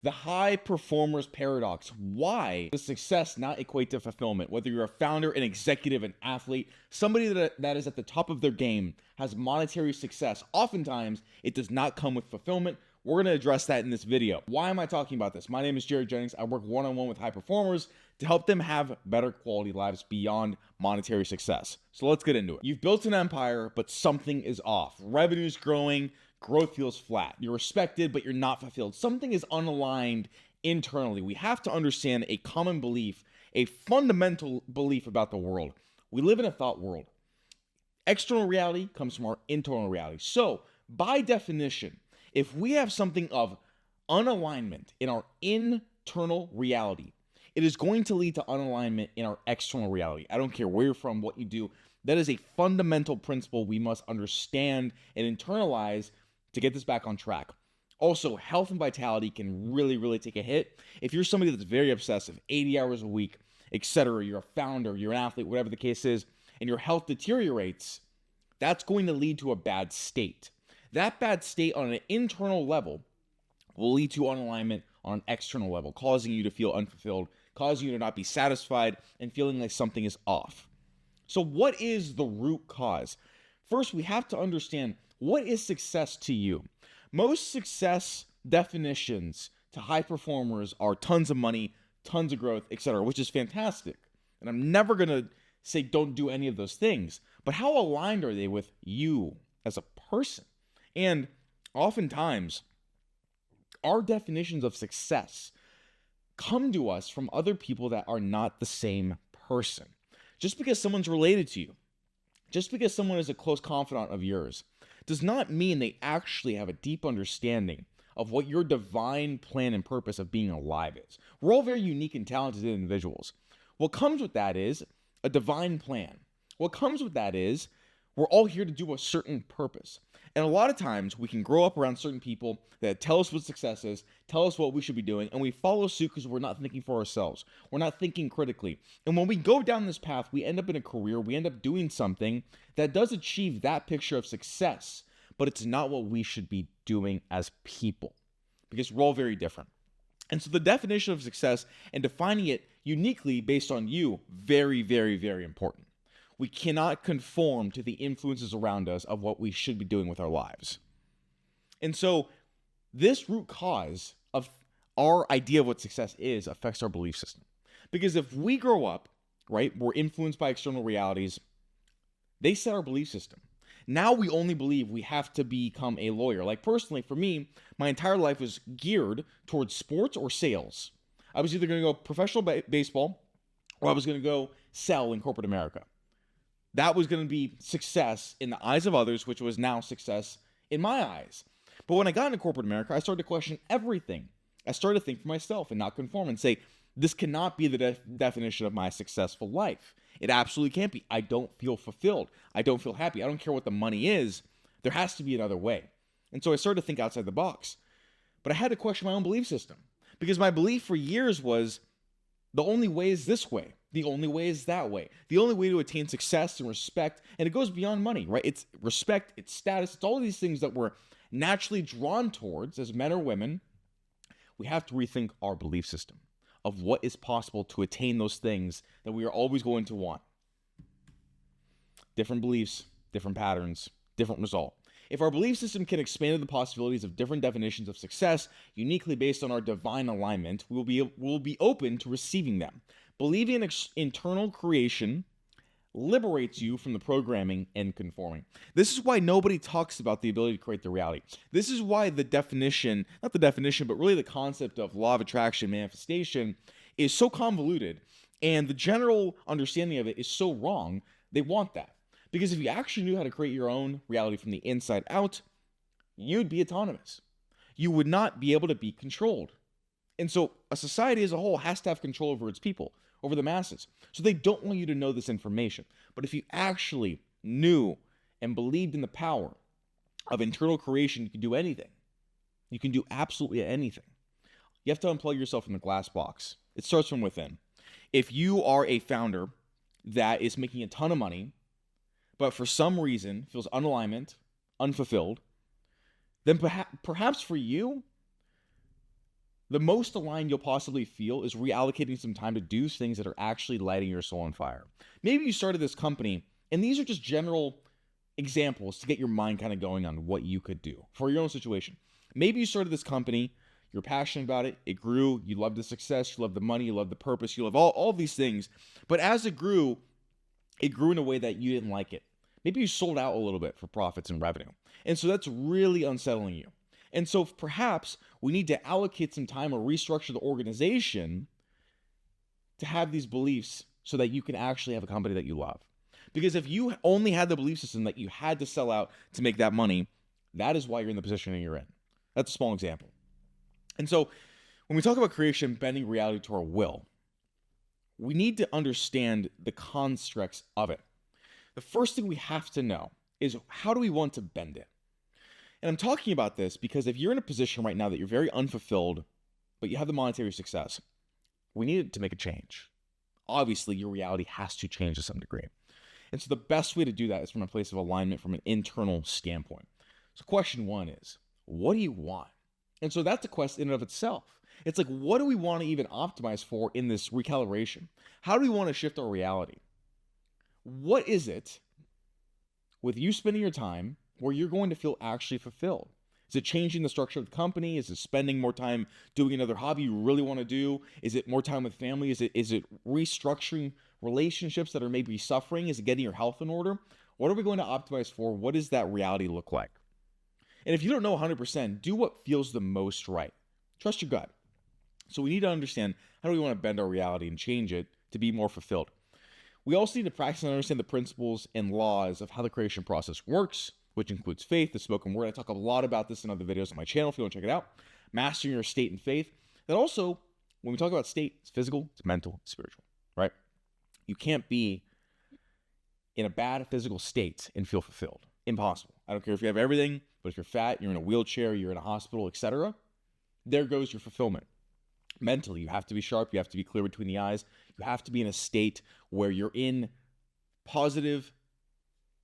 The high performers paradox. Why does success not equate to fulfillment? Whether you're a founder, an executive, an athlete, somebody that is at the top of their game, has monetary success, oftentimes it does not come with fulfillment. We're going to address that in this video. Why am I talking about this? My name is Jennings. I work one-on-one with high performers to help them have better quality lives beyond monetary success. So let's get into it. You've built an empire, but something is off. Revenue's growing, growth feels flat. You're respected, but you're not fulfilled. Something is unaligned internally. We have to understand a common belief, a fundamental belief about the world. We live in a thought world. External reality comes from our internal reality. So, by definition, if we have something of unalignment in our internal reality, it is going to lead to unalignment in our external reality. I don't care where you're from, what you do. That is a fundamental principle we must understand and internalize to get this back on track. Also, health and vitality can really take a hit. If you're somebody that's very obsessive, 80 hours a week, etc., you're a founder, you're an athlete, whatever the case is, and your health deteriorates, that's going to lead to a bad state. That bad state on an internal level will lead to unalignment on an external level, causing you to feel unfulfilled, causing you to not be satisfied, and feeling like something is off. So what is the root cause? First, we have to understand, what is success to you? Most success definitions to high performers are tons of money, tons of growth, etc., which is fantastic. And I'm never going to say don't do any of those things. But how aligned are they with you as a person? And oftentimes, our definitions of success come to us from other people that are not the same person. Just because someone's related to you, just because someone is a close confidant of yours, does not mean they actually have a deep understanding of what your divine plan and purpose of being alive is. We're all very unique and talented individuals. What comes with that is a divine plan. What comes with that is we're all here to do a certain purpose. And a lot of times we can grow up around certain people that tell us what success is, tell us what we should be doing, and we follow suit because we're not thinking for ourselves. We're not thinking critically. And when we go down this path, we end up in a career, we end up doing something that does achieve that picture of success, but it's not what we should be doing as people because we're all very different. And so the definition of success and defining it uniquely based on you, very important. We cannot conform to the influences around us of what we should be doing with our lives. And so this root cause of our idea of what success is affects our belief system. Because if we grow up, right, we're influenced by external realities, they set our belief system. Now we only believe we have to become a lawyer. Like personally, for me, my entire life was geared towards sports or sales. I was either going to go professional baseball or I was going to go sell in corporate America. That was going to be success in the eyes of others, which was now success in my eyes. But when I got into corporate America, I started to question everything. I started to think for myself and not conform and say, this cannot be the definition of my successful life. It absolutely can't be. I don't feel fulfilled. I don't feel happy. I don't care what the money is. There has to be another way. And so I started to think outside the box. But I had to question my own belief system because my belief for years was the only way is this way. The only way is that way. The only way to attain success and respect, and it goes beyond money, right? It's respect, it's status, it's all these things that we're naturally drawn towards as men or women. We have to rethink our belief system of what is possible to attain those things that we are always going to want. Different beliefs, different patterns, different result. If our belief system can expand the possibilities of different definitions of success, uniquely based on our divine alignment, we'll be open to receiving them. Believing in internal creation liberates you from the programming and conforming. This is why nobody talks about the ability to create the reality. This is why the definition, not the definition, but really the concept of law of attraction, manifestation, is so convoluted, and the general understanding of it is so wrong. They want that. Because if you actually knew how to create your own reality from the inside out, you'd be autonomous. You would not be able to be controlled. And so a society as a whole has to have control over its people, over the masses. So they don't want you to know this information. But if you actually knew and believed in the power of internal creation, you can do anything. You can do absolutely anything. You have to unplug yourself from the glass box. It starts from within. If you are a founder that is making a ton of money, but for some reason feels unalignment, unfulfilled, then perhaps for you, The most aligned you'll possibly feel is reallocating some time to do things that are actually lighting your soul on fire. Maybe you started this company, and these are just general examples to get your mind kind of going on what you could do for your own situation. Maybe you started this company, you're passionate about it, it grew, you love the success, you love the money, you love the purpose, you love all these things. But as it grew in a way that you didn't like it. Maybe you sold out a little bit for profits and revenue. And so that's really unsettling you. And so perhaps we need to allocate some time or restructure the organization to have these beliefs so that you can actually have a company that you love. Because if you only had the belief system that you had to sell out to make that money, that is why you're in the position that you're in. That's a small example. And so when we talk about creation, bending reality to our will, we need to understand the constructs of it. The first thing we have to know is, how do we want to bend it? And I'm talking about this because if you're in a position right now that you're very unfulfilled, but you have the monetary success, we need to make a change. Obviously, your reality has to change to some degree. And so the best way to do that is from a place of alignment from an internal standpoint. So question one is, what do you want? And so that's a quest in and of itself. It's like, what do we want to even optimize for in this recalibration? How do we want to shift our reality? What is it with you spending your time where you're going to feel actually fulfilled? Is it changing the structure of the company? Is it spending more time doing another hobby you really want to do? Is it more time with family? Is it restructuring relationships that are maybe suffering? Is it getting your health in order? What are we going to optimize for? What does that reality look like? And if you don't know 100%, do what feels the most right. Trust your gut. So we need to understand, how do we want to bend our reality and change it to be more fulfilled? We also need to practice and understand the principles and laws of how the creation process works, which includes faith, the spoken word. I talk a lot about this in other videos on my channel if you want to check it out. Mastering your state in faith. That also, when we talk about state, it's physical, it's mental, it's spiritual, right? You can't be in a bad physical state and feel fulfilled. Impossible. I don't care if you have everything, but if you're fat, you're in a wheelchair, you're in a hospital, etc., there goes your fulfillment. Mentally, you have to be sharp, you have to be clear between the eyes, you have to be in a state where you're in positive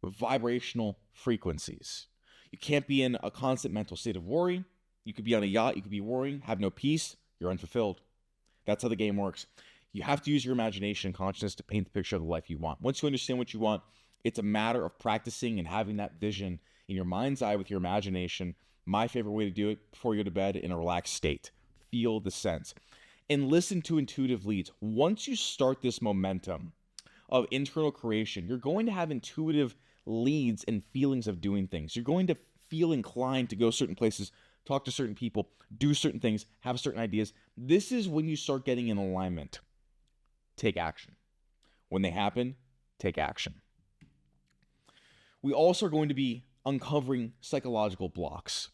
vibrational frequencies. You can't be in a constant mental state of worry. You could be on a yacht, you could be worrying, have no peace, you're unfulfilled. That's how the game works. You have to use your imagination and consciousness to paint the picture of the life you want. Once you understand what you want, it's a matter of practicing and having that vision in your mind's eye with your imagination. My favorite way to do it, before you go to bed, in a relaxed state. Feel the sense. And listen to intuitive leads. Once you start this momentum of internal creation, you're going to have intuitive leads and feelings of doing things. You're going to feel inclined to go certain places, talk to certain people, do certain things, have certain ideas. This is when you start getting in alignment. Take action. When they happen, take action. We also are going to be uncovering psychological blocks.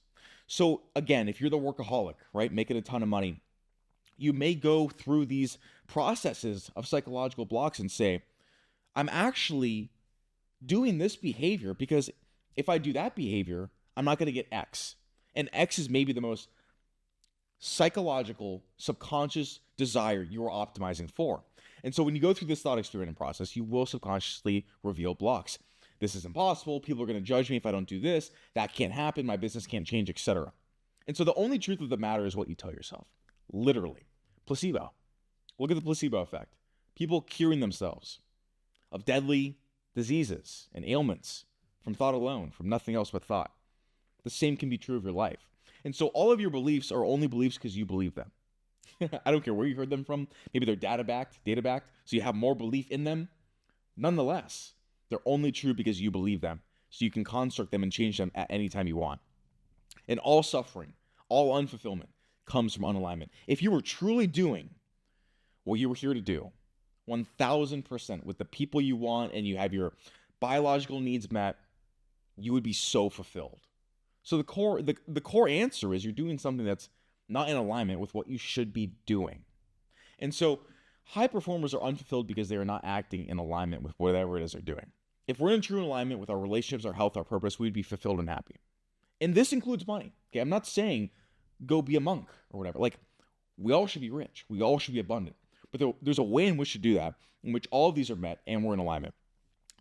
So again, if you're the workaholic, right, making a ton of money, you may go through these processes of psychological blocks and say, I'm actually doing this behavior because if I do that behavior, I'm not going to get X. And X is maybe the most psychological, subconscious desire you are optimizing for. And so when you go through this thought experiment process, you will subconsciously reveal blocks. This is impossible. People are going to judge me if I don't do this. That can't happen. My business can't change, etc. And so the only truth of the matter is what you tell yourself. Literally. Placebo. Look at the placebo effect. People curing themselves of deadly diseases and ailments from thought alone, from nothing else but thought. The same can be true of your life. And so all of your beliefs are only beliefs because you believe them. I don't care where you heard them from. Maybe they're data-backed, so you have more belief in them. Nonetheless, they're only true because you believe them. So you can construct them and change them at any time you want. And all suffering, all unfulfillment comes from unalignment. If you were truly doing what you were here to do, 1000% with the people you want, and you have your biological needs met, you would be so fulfilled. So the core answer is you're doing something that's not in alignment with what you should be doing. And so high performers are unfulfilled because they are not acting in alignment with whatever it is they're doing. If we're in true alignment with our relationships, our health, our purpose, we'd be fulfilled and happy. And this includes money. Okay, I'm not saying go be a monk or whatever. Like, we all should be rich. We all should be abundant. But there's a way in which to do that, in which all of these are met and we're in alignment.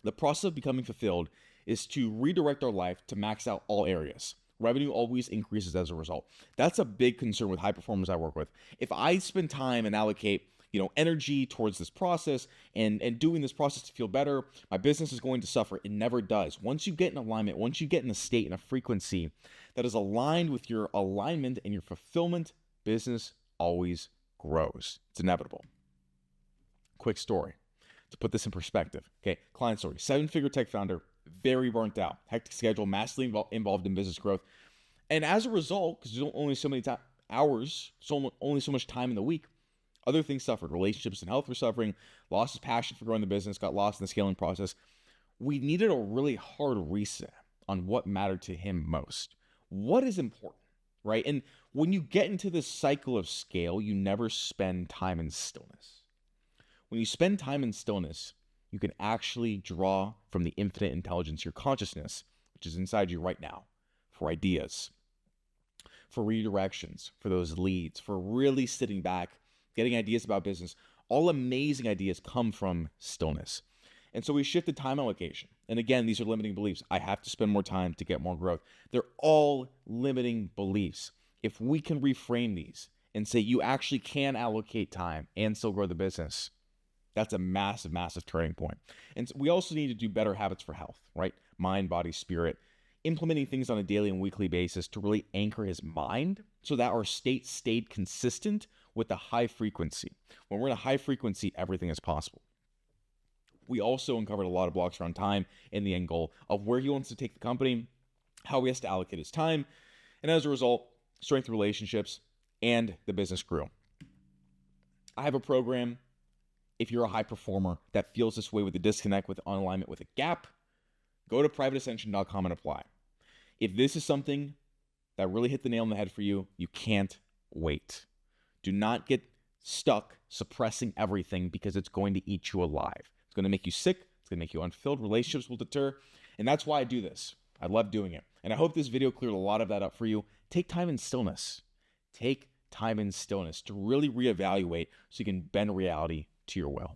The process of becoming fulfilled is to redirect our life to max out all areas. Revenue always increases as a result. That's a big concern with high performers I work with. If I spend time and allocate energy towards this process and doing this process to feel better, my business is going to suffer. It never does. Once you get in alignment, once you get in a state and a frequency that is aligned with your alignment and your fulfillment, business always grows. It's inevitable. Quick story to put this in perspective. Okay, client story. 7-figure tech founder, very burnt out, hectic schedule, massively involved in business growth. And as a result, because there's only so many hours, only so much time in the week, other things suffered. Relationships and health were suffering, lost his passion for growing the business, got lost in the scaling process. We needed a really hard reset on what mattered to him most. What is important, right? And when you get into this cycle of scale, you never spend time in stillness. When you spend time in stillness, you can actually draw from the infinite intelligence, your consciousness, which is inside you right now, for ideas, for redirections, for those leads, for really sitting back, getting ideas about business. All amazing ideas come from stillness. And so we shifted time allocation. And again, these are limiting beliefs. I have to spend more time to get more growth. They're all limiting beliefs. If we can reframe these and say you actually can allocate time and still grow the business, that's a massive, massive turning point. And so we also need to do better habits for health, right? Mind, body, spirit. Implementing things on a daily and weekly basis to really anchor his mind so that our state stayed consistent with the high frequency. When we're in a high frequency, everything is possible. We also uncovered a lot of blocks around time and the end goal of where he wants to take the company, how he has to allocate his time, and as a result, strengthen relationships, and the business grew. I have a program, if you're a high performer that feels this way with a disconnect, with unalignment, with a gap, go to privateascension.com and apply. If this is something that really hit the nail on the head for you, you can't wait. Do not get stuck suppressing everything because it's going to eat you alive. It's going to make you sick. It's going to make you unfulfilled. Relationships will deter. And that's why I do this. I love doing it. And I hope this video cleared a lot of that up for you. Take time in stillness. Take time in stillness to really reevaluate so you can bend reality to your will.